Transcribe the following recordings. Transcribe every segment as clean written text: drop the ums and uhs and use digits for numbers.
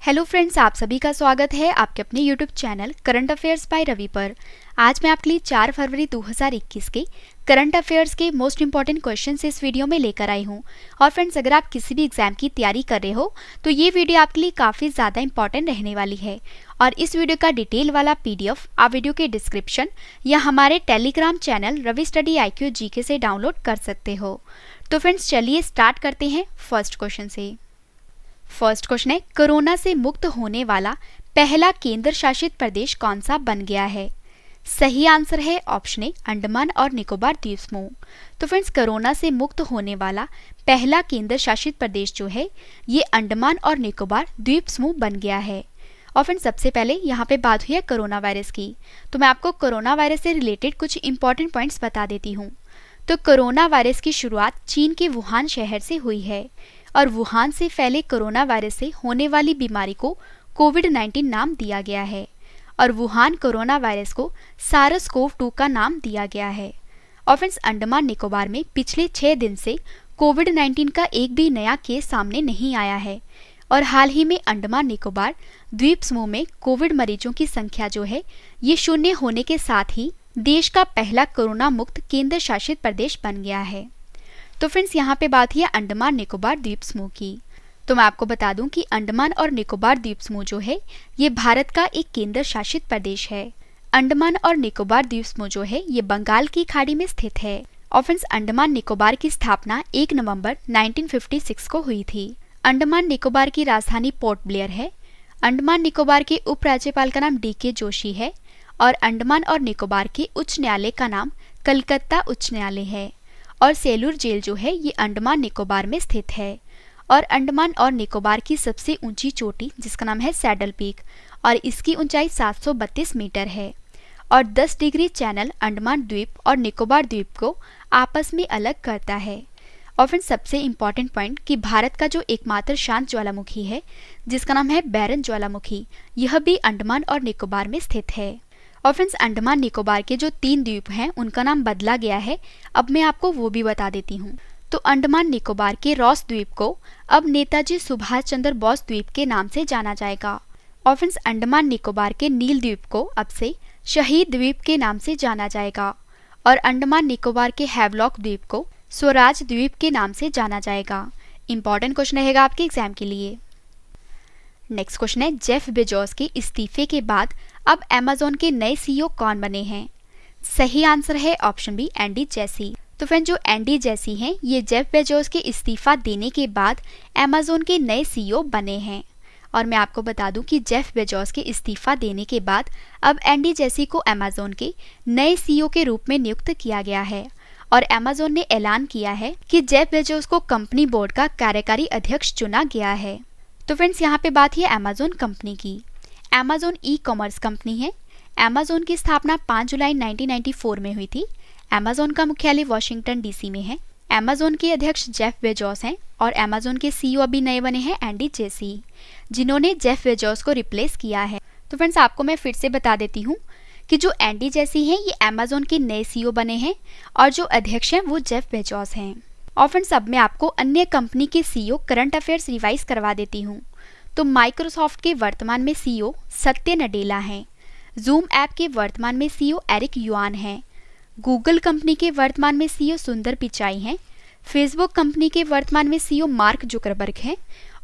Hello friends, आप सभी का स्वागत है आपके अपने YouTube channel current affairs by Ravi पर। आज मैं आपके लिए 4 फरवरी 2021 के करंट अफेयर्स के मोस्ट इंपॉर्टेंट क्वेश्चन इस वीडियो में लेकर आई हूं। और फ्रेंड्स, अगर आप किसी भी एग्जाम की तैयारी कर रहे हो तो ये वीडियो आपके लिए काफ़ी ज़्यादा इंपॉर्टेंट रहने वाली है। और इस वीडियो का डिटेल वाला PDF आप वीडियो के डिस्क्रिप्शन या हमारे Telegram channel Ravi study IQ GK से डाउनलोड कर सकते हो। तो फ्रेंड्स, चलिए स्टार्ट करते हैं फर्स्ट क्वेश्चन से। फर्स्ट क्वेश्चन है, कोरोना से मुक्त होने वाला पहला केंद्र शासित प्रदेश कौन सा बन गया है? सही आंसर है ऑप्शन ए, अंडमान और निकोबार द्वीप समूह। तो फ्रेंड्स, कोरोना से मुक्त होने वाला पहला केंद्र शासित प्रदेश जो है ये अंडमान और निकोबार द्वीप समूह बन गया है। और फ्रेंड्स, सबसे पहले यहाँ पे बात हुई है कोरोना वायरस की, तो मैं आपको कोरोना वायरस से रिलेटेड कुछ इंपॉर्टेंट पॉइंट्स बता देती हूँ। तो कोरोना वायरस की शुरुआत चीन के वुहान शहर से हुई है और वुहान से फैले कोरोना वायरस से होने वाली बीमारी को कोविड-19 नाम दिया गया है और वुहान कोरोना वायरस को सार्स-CoV-2 का नाम दिया गया है। और फ्रेंड्स, अंडमान निकोबार में पिछले 6 दिन से कोविड-19 का एक भी नया केस सामने नहीं आया है और हाल ही में अंडमान निकोबार द्वीप समूह में कोविड मरीजों की संख्या जो है ये 0 होने के साथ ही देश का पहला कोरोना मुक्त केंद्र शासित प्रदेश बन गया है। तो फ्रेंड्स, यहाँ पे बात है अंडमान निकोबार द्वीप समूह की। तो मैं आपको बता दूं कि अंडमान और निकोबार द्वीप समूह जो है ये भारत का एक केंद्र शासित प्रदेश है। अंडमान और निकोबार द्वीप समूह जो है ये बंगाल की खाड़ी में स्थित है। और फ्रेंड्स, अंडमान निकोबार की स्थापना 1 नवंबर 1956 को हुई थी। अंडमान निकोबार की राजधानी पोर्ट ब्लेयर है। अंडमान निकोबार के उपराज्यपाल का नाम DK जोशी है और अंडमान और निकोबार के उच्च न्यायालय का नाम कलकत्ता उच्च न्यायालय है। और सेलूर जेल जो है ये अंडमान निकोबार में स्थित है। और अंडमान और निकोबार की सबसे ऊंची चोटी जिसका नाम है सैडल पीक और इसकी ऊंचाई 732 मीटर है। और 10 डिग्री चैनल अंडमान द्वीप और निकोबार द्वीप को आपस में अलग करता है। और फिर सबसे इम्पॉर्टेंट पॉइंट कि भारत का जो एकमात्र शांत ज्वालामुखी है जिसका नाम है बैरन ज्वालामुखी, यह भी अंडमान और निकोबार में स्थित है। और फ्रेंड्स, अंडमान निकोबार के जो 3 द्वीप हैं उनका नाम बदला गया है, अब मैं आपको वो भी बता देती हूँ। तो अंडमान निकोबार के रॉस द्वीप को अब नेताजी सुभाष चंद्र बोस द्वीप के नाम से जाना जाएगा। और फ्रेंड्स, अंडमान निकोबार के नील द्वीप को अब से शहीद द्वीप के नाम से जाना जाएगा और अंडमान निकोबार के हैवलॉक द्वीप को स्वराज द्वीप के नाम से जाना जाएगा। इंपॉर्टेंट क्वेश्चन रहेगा आपके एग्जाम के लिए। नेक्स्ट क्वेश्चन है, जेफ बेजोस के इस्तीफे के बाद अब अमेज़न के नए CEO कौन बने हैं? सही आंसर है ऑप्शन बी, एंडी जेसी। तो फ्रेंड, जो एंडी जेसी हैं ये जेफ बेजोस के इस्तीफा देने के बाद अमेज़न के नए CEO बने हैं। और मैं आपको बता दूं कि जेफ बेजोस के इस्तीफा देने के बाद अब एंडी जेसी को अमेज़न के नए CEO के रूप में नियुक्त किया गया है और अमेज़न ने ऐलान किया है कि जेफ बेजोस को कंपनी बोर्ड का कार्यकारी अध्यक्ष चुना गया है। तो फ्रेंड्स, यहाँ पे बात है अमेज़न कंपनी की। अमेज़न ई-कॉमर्स कंपनी है। अमेज़न की स्थापना 5 जुलाई 1994 में हुई थी। अमेज़न का मुख्यालय वॉशिंगटन DC में है। अमेज़न के अध्यक्ष जेफ बेजोस हैं और अमेज़न के CEO अभी नए बने हैं एंडी जेसी, जिन्होंने जेफ बेजोस को रिप्लेस किया है। तो फ्रेंड्स, आपको मैं फिर से बता देती हूँ कि जो एंडी जेसी हैं ये अमेज़न के नए CEO बने हैं और जो अध्यक्ष हैं वो जेफ बेजोस हैं। और फ्रेंड्स, अब मैं आपको अन्य कंपनी के CEO करंट अफेयर्स रिवाइज करवा देती हूँ। तो माइक्रोसॉफ्ट के वर्तमान में CEO सत्य नडेला हैं। जूम ऐप के वर्तमान में CEO एरिक युआन हैं। गूगल कंपनी के वर्तमान में CEO सुंदर पिचाई हैं। फेसबुक कंपनी के वर्तमान में CEO मार्क जुकरबर्ग हैं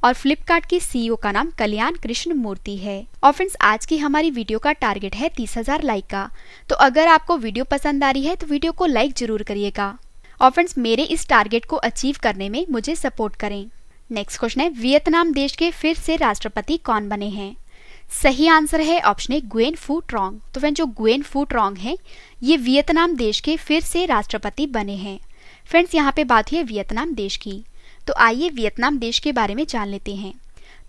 और फ्लिपकार्ट के CEO का नाम कल्याण कृष्ण मूर्ति है। और फ्रेंड्स, आज की हमारी वीडियो का टारगेट है 30,000 लाइक का। तो अगर आपको वीडियो पसंद आ रही है तो वीडियो को लाइक जरूर करिएगा और फ्रेंड्स, मेरे इस टारगेट को अचीव करने में मुझे सपोर्ट करें। नेक्स्ट क्वेश्चन है, वियतनाम देश के फिर से राष्ट्रपति कौन बने हैं? सही आंसर है ऑप्शन ए, गुयेन फू ट्रोंग। तो फ्रेंड्स, जो गुयेन फू ट्रोंग हैं ये वियतनाम देश के फिर से राष्ट्रपति बने हैं। फ्रेंड्स, यहाँ पे बात है वियतनाम देश की। तो आइए वियतनाम देश के बारे में जान लेते हैं।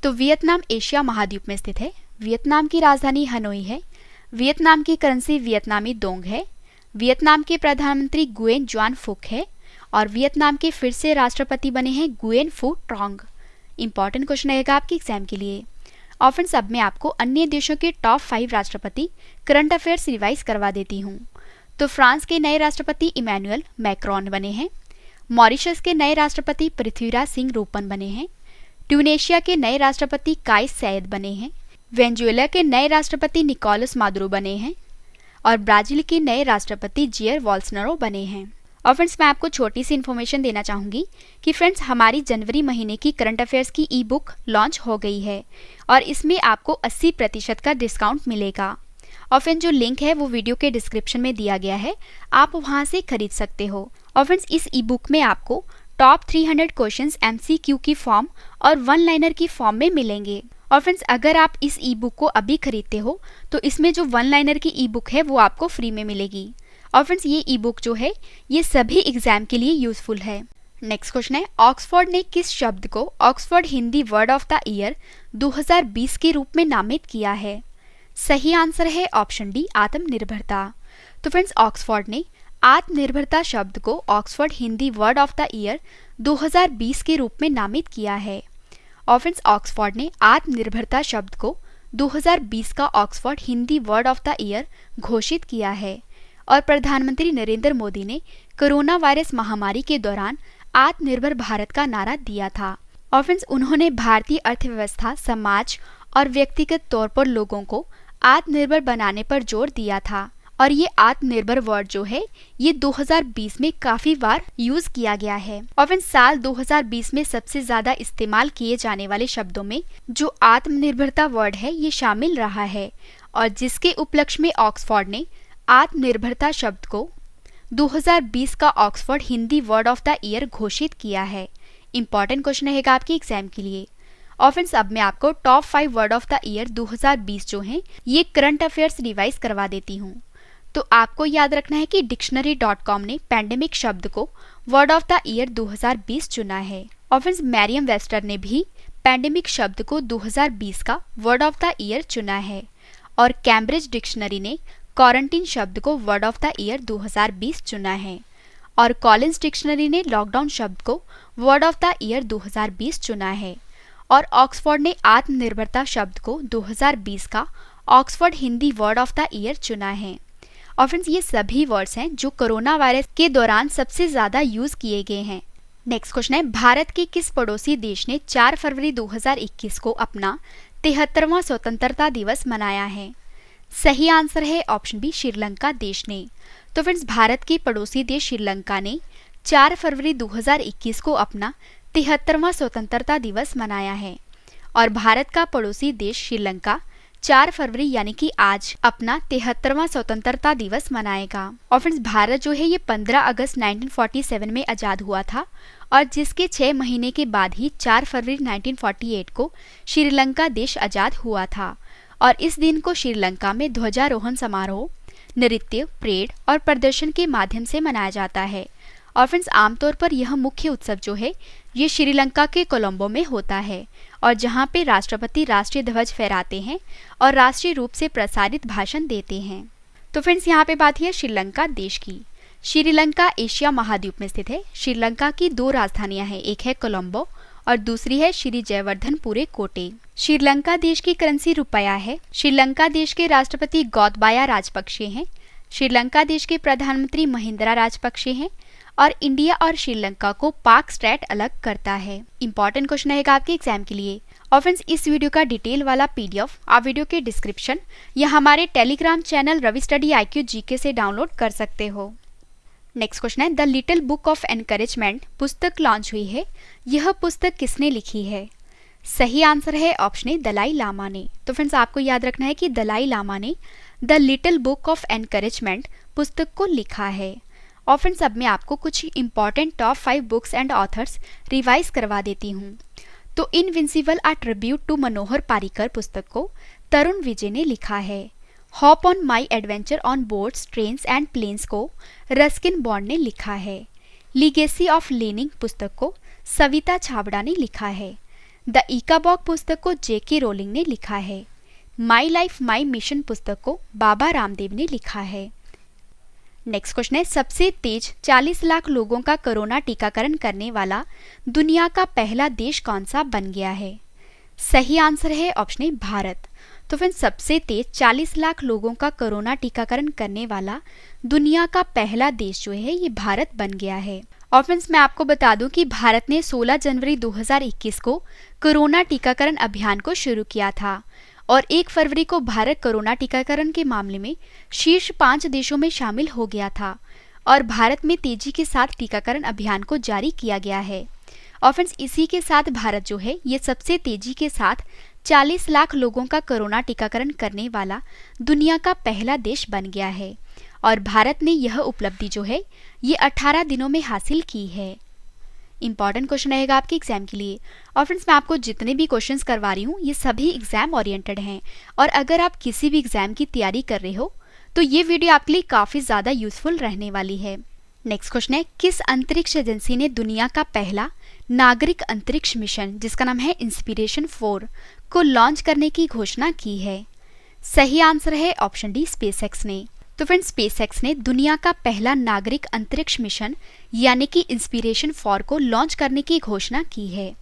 तो वियतनाम एशिया महाद्वीप में स्थित है। वियतनाम की राजधानी हनोई है। वियतनाम की करेंसी वियतनामी दोंग है। वियतनाम के प्रधानमंत्री गुयेन जुआन फुक है और वियतनाम के फिर से राष्ट्रपति बने हैं गुयेन फू ट्रोंग। इंपॉर्टेंट क्वेश्चन रहेगा आपके एग्जाम के लिए। और फ्रेंड्स, अब मैं आपको अन्य देशों के टॉप 5 राष्ट्रपति करंट अफेयर्स रिवाइज करवा देती हूँ। तो फ्रांस के नए राष्ट्रपति इमैनुअल मैक्रोन बने हैं। मॉरिशस के नए राष्ट्रपति पृथ्वीराज सिंह रूपन बने हैं। ट्यूनेशिया के नए राष्ट्रपति काइस सैयद बने हैं। वेनेजुएला के नए राष्ट्रपति निकोलस मादुरो बने हैं। और ब्राजील के नए राष्ट्रपति जेयर बोल्सोनारो बने हैं। और फ्रेंड्स, मैं आपको छोटी सी इन्फॉर्मेशन देना चाहूँगी कि फ्रेंड्स, हमारी जनवरी महीने की करंट अफेयर्स की ई बुक लॉन्च हो गई है और इसमें आपको 80% का डिस्काउंट मिलेगा। और फ्रेंड्स, जो लिंक है वो वीडियो के डिस्क्रिप्शन में दिया गया है, आप वहाँ से खरीद सकते हो। और फ्रेंड्स, इस ई बुक में आपको टॉप 300 क्वेश्चंस MCQ की फॉर्म और वन लाइनर की फॉर्म में मिलेंगे। और फ्रेंड्स, अगर आप इस ई बुक को अभी खरीदते हो तो इसमें जो वन लाइनर की ई बुक है वो आपको फ्री में मिलेगी। और फ्रेंड्स, ये ई बुक जो है ये सभी एग्जाम के लिए यूजफुल है। नेक्स्ट क्वेश्चन है, ऑक्सफोर्ड ने किस शब्द को Oxford Hindi word of the year 2020 के रूप में नामित किया है? सही आंसर है ऑप्शन डी, आत्मनिर्भरता। तो फ्रेंड्स, ऑक्सफोर्ड ने आत्मनिर्भरता शब्द को Oxford Hindi word of the year 2020 के रूप में नामित किया है। और फ्रेंड्स, ऑक्सफोर्ड ने आत्मनिर्भरता शब्द को 2020 का Oxford Hindi word of the year घोषित किया है। और प्रधानमंत्री नरेंद्र मोदी ने कोरोना वायरस महामारी के दौरान आत्मनिर्भर भारत का नारा दिया था। और फ्रेंड्स, उन्होंने भारतीय अर्थव्यवस्था, समाज और व्यक्तिगत तौर पर लोगों को आत्मनिर्भर बनाने पर जोर दिया था। और ये आत्मनिर्भर वर्ड जो है ये 2020 में काफी बार यूज किया गया है। और फ्रेंड्स, साल 2020 में सबसे ज्यादा इस्तेमाल किए जाने वाले शब्दों में जो आत्मनिर्भरता वर्ड है ये शामिल रहा है। और जिसके उपलक्ष्य में ऑक्सफोर्ड ने आत्मनिर्भरता शब्द को 2020 का Oxford Hindi word of the year घोषित किया है। इंपॉर्टेंट क्वेश्चन रहेगा आपके एग्जाम के लिए। और फ्रेंड्स, अब मैं आपको top 5 word of the year 2020 जो हैं ये करंट अफेयर्स रिवाइज करवा देती हूँ। तो आपको याद रखना है कि dictionary.com ने पैंडेमिक शब्द को वर्ड ऑफ द ईयर 2020 चुना है। और फ्रेंड्स, मैरियम वेस्टर ने भी पैंडेमिक शब्द को 2020 का वर्ड ऑफ द ईयर चुना है। और कैम्ब्रिज डिक्शनरी ने क्वारंटीन शब्द को वर्ड ऑफ द ईयर 2020 चुना है। और कॉलिंस डिक्शनरी ने लॉकडाउन शब्द को वर्ड ऑफ द ईयर 2020 चुना है। और ऑक्सफोर्ड ने आत्मनिर्भरता शब्द को 2020 का Oxford Hindi word of the year चुना है। और फ्रेंड्स, ये सभी वर्ड्स हैं जो कोरोना वायरस के दौरान सबसे ज्यादा यूज किए गए हैं। नेक्स्ट क्वेश्चन है, भारत के किस पड़ोसी देश ने 4 फरवरी 2021 को अपना 73वां स्वतंत्रता दिवस मनाया है? सही आंसर है ऑप्शन बी, श्रीलंका देश ने। तो फ्रेंड्स, भारत के पड़ोसी देश श्रीलंका ने 4 फरवरी 2021 को अपना 73वां स्वतंत्रता दिवस मनाया है। और भारत का पड़ोसी देश श्रीलंका 4 फरवरी यानी कि आज अपना 73वां स्वतंत्रता दिवस मनाएगा। और फ्रेंड्स, भारत जो है ये 15 अगस्त 1947 में आज़ाद हुआ था और जिसके 6 महीने के बाद ही 4 फरवरी 1948 को श्रीलंका देश आज़ाद हुआ था। और इस दिन को श्रीलंका में ध्वजारोहण समारोह, नृत्य, परेड और प्रदर्शन के माध्यम से मनाया जाता है। और फ्रेंड्स, आमतौर पर यह मुख्य उत्सव जो है ये श्रीलंका के कोलंबो में होता है और जहां पे राष्ट्रपति राष्ट्रीय ध्वज फहराते हैं और राष्ट्रीय रूप से प्रसारित भाषण देते हैं। तो फ्रेंड्स, यहाँ पे बात है श्रीलंका देश की। श्रीलंका एशिया महाद्वीप में स्थित है। श्रीलंका की 2 राजधानियां हैं, एक है कोलंबो और दूसरी है श्री जयवर्धनपुरे कोटे। श्रीलंका देश की करेंसी रुपया है। श्रीलंका देश के राष्ट्रपति गोतबाया राजपक्षे हैं। श्रीलंका देश के प्रधानमंत्री महिंद्रा राजपक्षे हैं। और इंडिया और श्रीलंका को पाक स्टेट अलग करता है। इंपॉर्टेंट क्वेश्चन रहेगा आपके एग्जाम के लिए। और फ्रेंड्स, इस वीडियो का डिटेल वाला PDF आप वीडियो के डिस्क्रिप्शन या हमारे Telegram channel Ravi study IQ GK से डाउनलोड कर सकते हो। नेक्स्ट क्वेश्चन है, the little book of encouragement पुस्तक लॉन्च हुई है, यह पुस्तक किसने लिखी है? सही आंसर है ऑप्शन ए, दलाई लामा ने। तो फ्रेंड्स, आपको याद रखना है कि दलाई लामा ने the little book of encouragement पुस्तक को लिखा है। और फ्रेंड्स, अब मैं आपको कुछ important top 5 books and authors revise करवा देती हूँ। तो invincible a tribute to Manohar Parrikar पुस्तक को तरुण विजय ने लिखा है। Hop on my adventure on boats, trains and planes को रस्किन बॉन्ड ने लिखा है। लीगेसी ऑफ लेनिंग पुस्तक को सविता छाबड़ा ने लिखा है। द इकाबॉग पुस्तक को JK रोलिंग ने लिखा है। माई लाइफ माई मिशन पुस्तक को बाबा रामदेव ने लिखा है। नेक्स्ट क्वेश्चन है, सबसे तेज 40 लाख लोगों का कोरोना टीकाकरण करने वाला दुनिया का पहला देश कौन सा बन गया है? सही आंसर है ऑप्शन ए, भारत। तो फ्रेंड्स, सबसे तेज 40 लाख लोगों का कोरोना टीकाकरण करने वाला दुनिया का पहला देश जो है ये भारत बन गया है। ऑप्शंस मैं आपको बता दूं कि भारत ने 16 जनवरी 2021 को कोरोना टीकाकरण अभियान को शुरू किया था और 1 फरवरी को भारत कोरोना टीकाकरण के मामले में शीर्ष 5 देशों में शामिल हो गया था और भारत में तेजी के साथ टीकाकरण अभियान को जारी किया गया है। और फ्रेंड्स, इसी के साथ भारत जो है ये सबसे तेजी के साथ 40 लाख लोगों का कोरोना टीकाकरण करने वाला दुनिया का पहला देश बन गया है और भारत ने यह उपलब्धि जो है ये 18 दिनों में हासिल की है। इंपॉर्टेंट क्वेश्चन रहेगा आपके एग्जाम के लिए। और फ्रेंड्स, मैं आपको जितने भी क्वेश्चंस करवा रही हूँ ये सभी एग्जाम ओरिएंटेड हैं और अगर आप किसी भी एग्जाम की तैयारी कर रहे हो तो ये वीडियो आपके लिए काफ़ी ज़्यादा यूजफुल रहने वाली है। नेक्स्ट क्वेश्चन है, किस अंतरिक्ष एजेंसी ने दुनिया का पहला नागरिक अंतरिक्ष मिशन जिसका नाम है इंस्पिरेशन-4 को लॉन्च करने की घोषणा की है? सही आंसर है ऑप्शन डी, स्पेसएक्स ने। तो फ्रेंड्स, स्पेसएक्स ने दुनिया का पहला नागरिक अंतरिक्ष मिशन यानी कि इंस्पिरेशन-4 को लॉन्च करने की घोषणा की है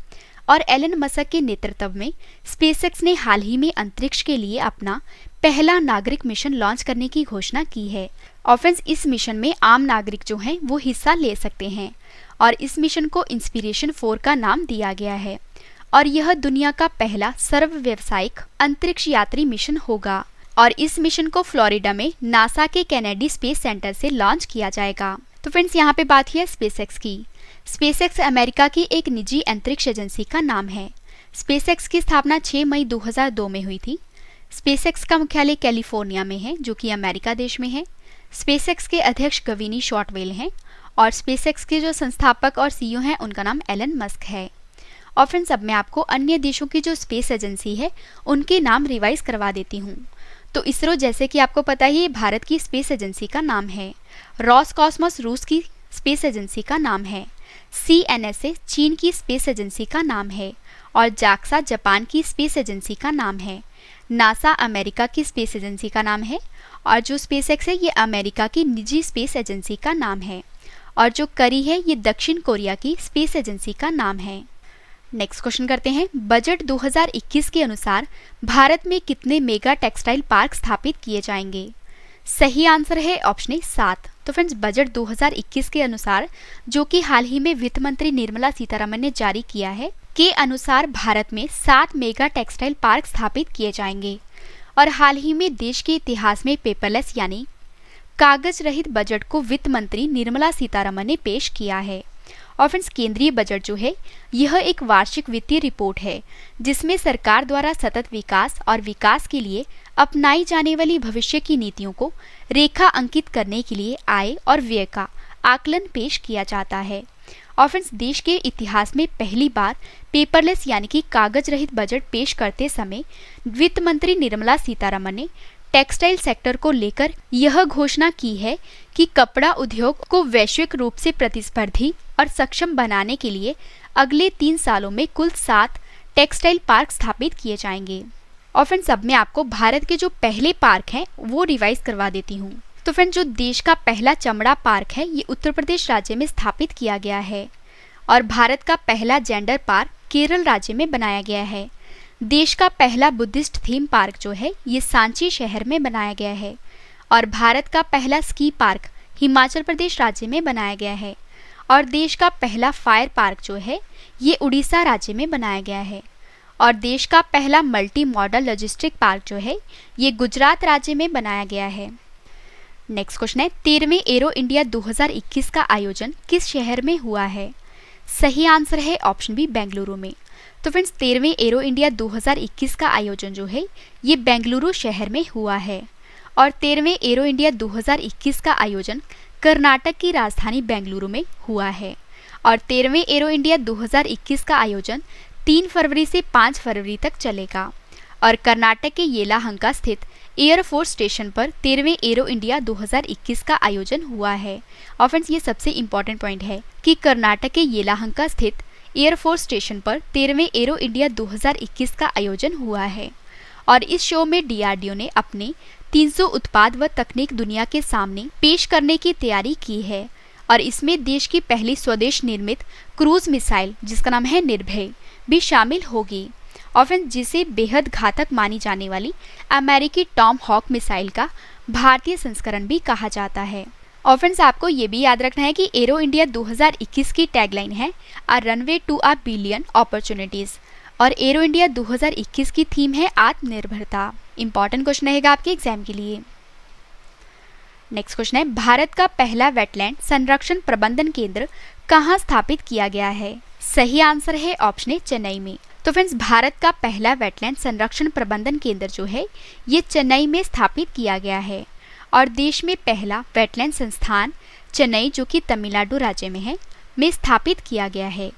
और एलन मस्क के नेतृत्व में स्पेसएक्स ने हाल ही में अंतरिक्ष के लिए अपना पहला नागरिक मिशन लॉन्च करने की घोषणा की है। और फ्रेंड्स, इस मिशन में आम नागरिक जो हैं वो हिस्सा ले सकते हैं और इस मिशन को इंस्पिरेशन-4 का नाम दिया गया है और यह दुनिया का पहला सर्वव्यावसायिक अंतरिक्ष यात्री मिशन होगा और इस मिशन को फ्लोरिडा में नासा के कैनेडी स्पेस सेंटर से लॉन्च किया जाएगा। तो फ्रेंड्स, यहाँ पे बात है स्पेसएक्स की। स्पेसएक्स अमेरिका की एक निजी अंतरिक्ष एजेंसी का नाम है। स्पेसएक्स की स्थापना 6 मई 2002 में हुई थी। स्पेसएक्स का मुख्यालय कैलिफोर्निया में है जो कि अमेरिका देश में है। स्पेसएक्स के अध्यक्ष गवीनी शॉर्टवेल हैं और स्पेसएक्स के जो संस्थापक और सीईओ हैं उनका नाम एलन मस्क है। और फ्रेंड्स, अब मैं आपको अन्य देशों की जो स्पेस एजेंसी है उनके नाम रिवाइज करवा देती हूँ। तो इसरो, जैसे कि आपको पता ही, भारत की स्पेस एजेंसी का नाम है। रॉसकॉस्मोस रूस की स्पेस एजेंसी का नाम है। CNSA चीन की स्पेस एजेंसी का नाम है और JAXA जापान की स्पेस एजेंसी का नाम है। नासा अमेरिका की स्पेस एजेंसी का नाम है और जो स्पेसएक्स है ये अमेरिका की निजी स्पेस एजेंसी का नाम है और जो करी है ये दक्षिण कोरिया की स्पेस एजेंसी का नाम है। नेक्स्ट क्वेश्चन करते हैं, बजट 2021 के अनुसार भारत में कितने मेगा टेक्सटाइल पार्क स्थापित किए जाएंगे? सही आंसर है ऑप्शन ए, 7। तो फ्रेंड्स, बजट 2021 के अनुसार जो कि हाल ही में वित्त मंत्री निर्मला सीतारमण ने जारी किया है के अनुसार भारत में 7 मेगा टेक्सटाइल पार्क स्थापित किए जाएंगे और हाल ही में देश के इतिहास में पेपरलेस यानी कागज रहित बजट को वित्त मंत्री निर्मला सीतारमण ने पेश किया है। और फ्रेंड्स, केंद्रीय बजट जो है यह एक वार्षिक वित्तीय रिपोर्ट है जिसमें सरकार द्वारा सतत विकास और विकास के लिए अपनाई जाने वाली भविष्य की नीतियों को रेखा अंकित करने के लिए आय और व्यय का आकलन पेश किया जाता है। और फ्रेंड्स, देश के इतिहास में पहली बार पेपरलेस यानी कि कागज रहित बजट पेश करते समय वित्त मंत्री निर्मला सीतारमण ने टेक्सटाइल सेक्टर को लेकर यह घोषणा की है कि कपड़ा उद्योग को वैश्विक रूप से प्रतिस्पर्धी और सक्षम बनाने के लिए अगले 3 सालों में कुल 7 टेक्सटाइल पार्क स्थापित किए जाएंगे। और फ्रेंड्स, अब मैं आपको भारत के जो पहले पार्क हैं वो रिवाइज करवा देती हूँ। तो फ्रेंड्स, जो देश का पहला चमड़ा पार्क है ये उत्तर प्रदेश राज्य में स्थापित किया गया है और भारत का पहला जेंडर पार्क केरल राज्य में बनाया गया है। देश का पहला बुद्धिस्ट थीम पार्क जो है ये सांची शहर में बनाया गया है और भारत का पहला स्की पार्क हिमाचल प्रदेश राज्य में बनाया गया है और देश का पहला फायर पार्क जो है ये उड़ीसा राज्य में बनाया गया है और देश का पहला मल्टी मॉडल लॉजिस्टिक पार्क जो है ये गुजरात राज्य में बनाया गया है। नेक्स्ट क्वेश्चन है, 13वें एरो इंडिया 2021 का आयोजन किस शहर में हुआ है? सही आंसर है ऑप्शन बी, बेंगलुरु में। तो फ्रेंड्स, 13वें एरो इंडिया 2021 का आयोजन जो है ये बेंगलुरु शहर में हुआ है और 13वें एरो इंडिया 2021 का आयोजन कर्नाटक की राजधानी बेंगलुरु में हुआ है और 13वें एरो इंडिया 2021 का आयोजन 3 फरवरी से 5 फरवरी तक चलेगा और कर्नाटक के येलाहंका स्थित एयरफोर्स स्टेशन पर 13वें एरो इंडिया 2021 का आयोजन हुआ है। और फ्रेंड्स, ये सबसे इम्पॉर्टेंट पॉइंट है कि कर्नाटक के येलाहंका स्थित एयरफोर्स स्टेशन पर 13वें एरो इंडिया 2021 का आयोजन हुआ है और इस शो में DRDO ने अपने 300 उत्पाद व तकनीक दुनिया के सामने पेश करने की तैयारी की है और इसमें देश की पहली स्वदेश निर्मित क्रूज मिसाइल जिसका नाम है निर्भय भी शामिल होगी और फिर जिसे बेहद घातक मानी जाने वाली अमेरिकी टॉम हॉक मिसाइल का भारतीय संस्करण भी कहा जाता है। और फ्रेंड्स आपको ये भी याद रखना है कि एरो इंडिया 2021 की टैगलाइन है a runway to a billion opportunities और एरो इंडिया 2021 की थीम है आत्मनिर्भरता। इंपॉर्टेंट क्वेश्चन रहेगा आपके एग्जाम के लिए। नेक्स्ट क्वेश्चन है, भारत का पहला वेटलैंड संरक्षण प्रबंधन केंद्र कहाँ स्थापित किया गया है? सही आंसर है ऑप्शन ए चेन्नई में। तो फ्रेंड्स भारत का पहला वेटलैंड संरक्षण प्रबंधन केंद्र जो है ये चेन्नई में स्थापित किया गया है और देश में पहला वेटलैंड संस्थान चेन्नई जो कि तमिलनाडु राज्य में है में स्थापित किया गया है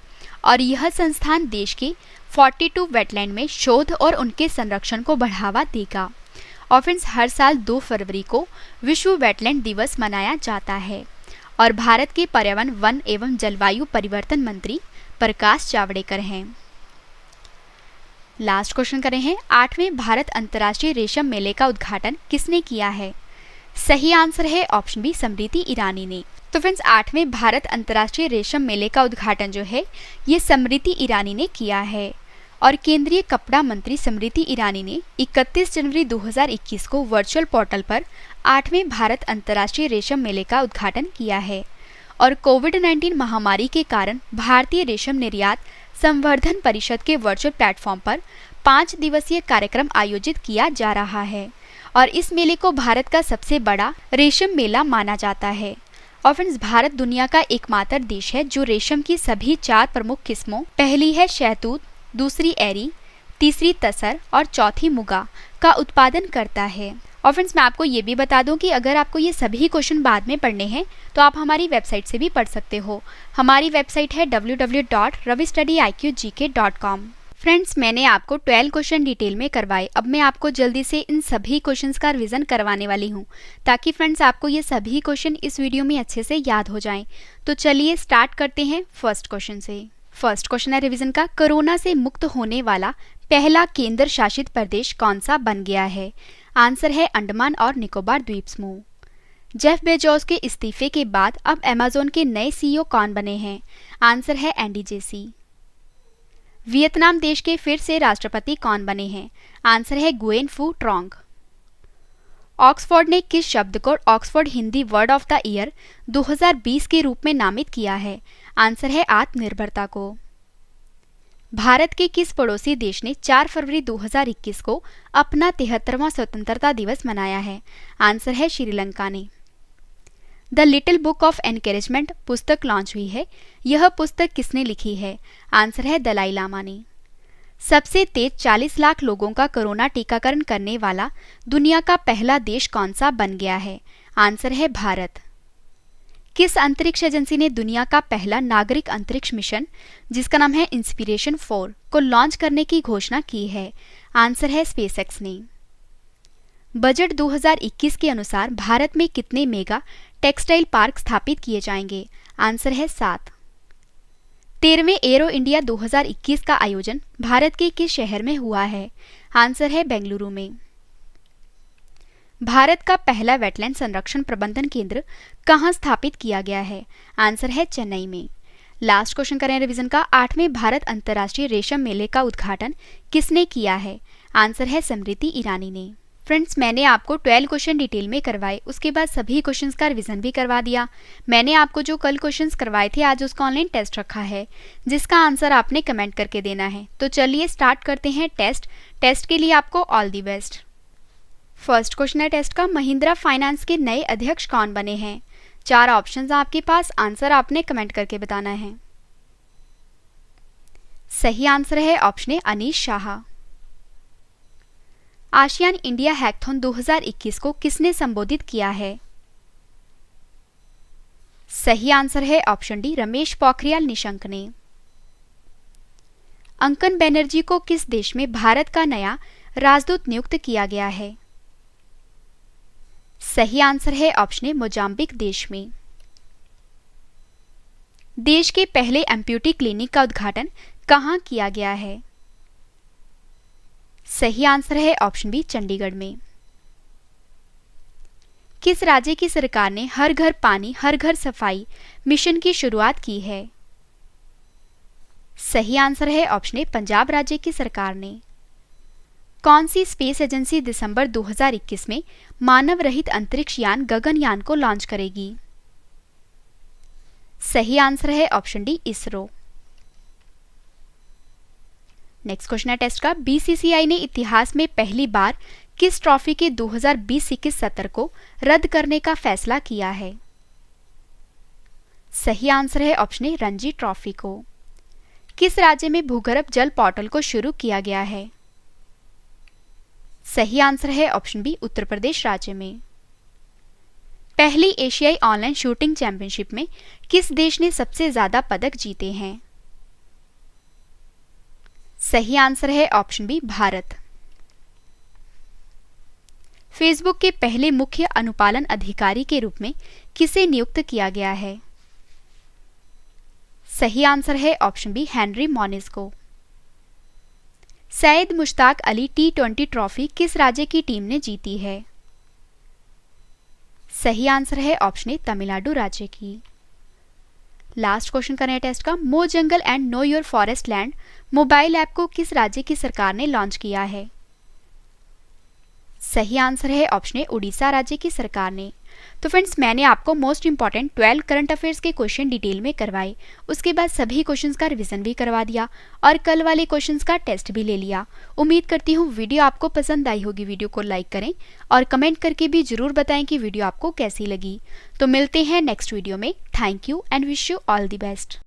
और यह संस्थान देश के 42 वेटलैंड में शोध और उनके संरक्षण को बढ़ावा देगा। और फ्रेंड्स हर साल 2 फरवरी को विश्व वेटलैंड दिवस मनाया जाता है और भारत के पर्यावरण वन एवं जलवायु परिवर्तन मंत्री प्रकाश जावड़ेकर हैं। लास्ट क्वेश्चन करें हैं, 8वें भारत अंतर्राष्ट्रीय रेशम मेले का उद्घाटन किसने किया है? सही आंसर है ऑप्शन बी स्मृति ईरानी ने। तो फ्रेंड्स 8वें भारत अंतर्राष्ट्रीय रेशम मेले का उद्घाटन जो है ये स्मृति ईरानी ने किया है और केंद्रीय कपड़ा मंत्री स्मृति ईरानी ने 31 जनवरी 2021 को वर्चुअल पोर्टल पर 8वें भारत अंतर्राष्ट्रीय रेशम मेले का उद्घाटन किया है और कोविड-19 महामारी के कारण भारतीय रेशम निर्यात संवर्धन परिषद के वर्चुअल प्लेटफॉर्म पर 5 दिवसीय कार्यक्रम आयोजित किया जा रहा है और इस मेले को भारत का सबसे बड़ा रेशम मेला माना जाता है। और फ्रेंड्स भारत दुनिया का एकमात्र देश है जो रेशम की सभी 4 प्रमुख किस्मों, पहली है शहतूत, दूसरी एरी, तीसरी तसर और चौथी मुगा का उत्पादन करता है। और फ्रेंड्स मैं आपको ये भी बता दूं कि अगर आपको ये सभी क्वेश्चन बाद में पढ़ने हैं तो आप हमारी वेबसाइट से भी पढ़ सकते हो। हमारी वेबसाइट है www.ravistudyIQgk.com। फ्रेंड्स मैंने आपको 12 क्वेश्चन डिटेल में करवाए, अब मैं आपको जल्दी से इन सभी क्वेश्चंस का रिवीजन करवाने वाली हूँ ताकि फ्रेंड्स आपको ये सभी क्वेश्चन इस वीडियो में अच्छे से याद हो जाएं। तो चलिए स्टार्ट करते हैं फर्स्ट क्वेश्चन से। फर्स्ट क्वेश्चन है रिवीजन का, कोरोना से मुक्त होने वाला पहला केंद्र शासित प्रदेश कौन सा बन गया है? आंसर है अंडमान और निकोबार द्वीप समूह। जेफ बेजोस के इस्तीफे के बाद अब अमेज़न के नए सीईओ कौन बने हैं? आंसर है एंडी जेसी। वियतनाम देश के फिर से राष्ट्रपति कौन बने हैं? आंसर है गुएन फू ट्रोंग। ऑक्सफोर्ड ने किस शब्द को Oxford Hindi word of the year 2020 के रूप में नामित किया है? आंसर है आत्मनिर्भरता को। भारत के किस पड़ोसी देश ने 4 फरवरी 2021 को अपना 73वां स्वतंत्रता दिवस मनाया है? आंसर है श्रीलंका ने। The little book of encouragement पुस्तक लॉन्च हुई है, यह पुस्तक किसने लिखी है? आंसर है दलाई लामा ने। सबसे तेज 40 लाख लोगों का कोरोना टीकाकरण करने वाला दुनिया का पहला देश कौन सा बन गया है? आंसर है भारत। किस अंतरिक्ष एजेंसी ने दुनिया का पहला नागरिक अंतरिक्ष मिशन जिसका नाम है इंस्पिरेशन 4 को लॉन्च करने की घोषणा की है? आंसर है स्पेसएक्स ने। बजट 2021 के अनुसार भारत में कितने मेगा टेक्सटाइल पार्क स्थापित किए जाएंगे? आंसर है 7। 13वें एरो इंडिया 2021 का आयोजन भारत के किस शहर में हुआ है? आंसर है बेंगलुरु में। भारत का पहला वेटलैंड संरक्षण प्रबंधन केंद्र कहाँ स्थापित किया गया है? आंसर है चेन्नई में। लास्ट क्वेश्चन करें रिवीजन का, 8वें भारत अंतर्राष्ट्रीय रेशम मेले का उद्घाटन किसने किया है? आंसर है स्मृति ईरानी ने। फ्रेंड्स मैंने आपको 12 क्वेश्चन डिटेल में करवाए, उसके बाद सभी क्वेश्चंस का रिवीजन भी करवा दिया। मैंने आपको जो कल क्वेश्चंस करवाए थे आज उसका ऑनलाइन टेस्ट रखा है जिसका आंसर आपने कमेंट करके देना है। तो चलिए स्टार्ट करते हैं टेस्ट के लिए आपको all the best. First question है टेस्ट का, महिंद्रा फाइनेंस के नए अध्यक्ष कौन बने हैं? 4 ऑप्शंस आपके पास, आंसर आपने कमेंट करके बताना है। सही आंसर है option A Anish Shah. ASEAN India hackathon 2021 को किसने संबोधित किया है? सही आंसर है ऑप्शन डी रमेश पोखरियाल निशंक ने। अंकन बनर्जी को किस देश में भारत का नया राजदूत नियुक्त किया गया है? सही आंसर है ऑप्शन ए मोजाम्बिक देश में। देश के पहले एम्प्यूटी क्लिनिक का उद्घाटन कहां किया गया है? सही आंसर है ऑप्शन बी चंडीगढ़ में। किस राज्य की सरकार ने हर घर पानी हर घर सफाई मिशन की शुरुआत की है? सही आंसर है ऑप्शन ए पंजाब राज्य की सरकार ने। कौन सी स्पेस एजेंसी दिसंबर 2021 में मानव रहित अंतरिक्ष यान गगनयान को लॉन्च करेगी? सही आंसर है option D ISRO. Next question है टेस्ट का, बीसीसीआई ने इतिहास में पहली बार किस ट्रॉफी के 2020-21 सत्र को रद्द करने का फैसला किया है? सही आंसर है ऑप्शन ए रणजी ट्रॉफी को। किस राज्य में भूगर्भ जल पोर्टल को शुरू किया गया है? सही आंसर है ऑप्शन बी उत्तर प्रदेश राज्य में। पहली एशियाई ऑनलाइन शूटिंग चैंपियनशिप में किस देश ने सबसे ज्यादा पदक जीते हैं? सही आंसर है ऑप्शन बी भारत। फेसबुक के पहले मुख्य अनुपालन अधिकारी के रूप में किसे नियुक्त किया गया है? सही आंसर है ऑप्शन बी हेनरी मोनिज को। सैयद मुश्ताक अली T20 ट्रॉफी किस राज्य की टीम ने जीती है? सही आंसर है ऑप्शन ए तमिलनाडु राज्य की। लास्ट क्वेश्चन करें टेस्ट का, मो jungle and know your forest land mobile app को किस राज्य की सरकार ने लॉन्च किया है? सही आंसर है ऑप्शन ए उड़ीसा राज्य की सरकार ने। तो फ्रेंड्स, मैंने आपको मोस्ट इंपॉर्टेंट 12 करंट अफेयर्स के क्वेश्चन डिटेल में करवाए, उसके बाद सभी क्वेश्चंस का रिवीजन भी करवा दिया और कल वाले क्वेश्चंस का टेस्ट भी ले लिया। उम्मीद करती हूँ वीडियो आपको पसंद आई होगी। वीडियो को लाइक करें और कमेंट करके भी जरूर बताएं कि वीडियो आपको कैसी लगी। तो मिलते हैं नेक्स्ट वीडियो में। Thank you and wish you all the best.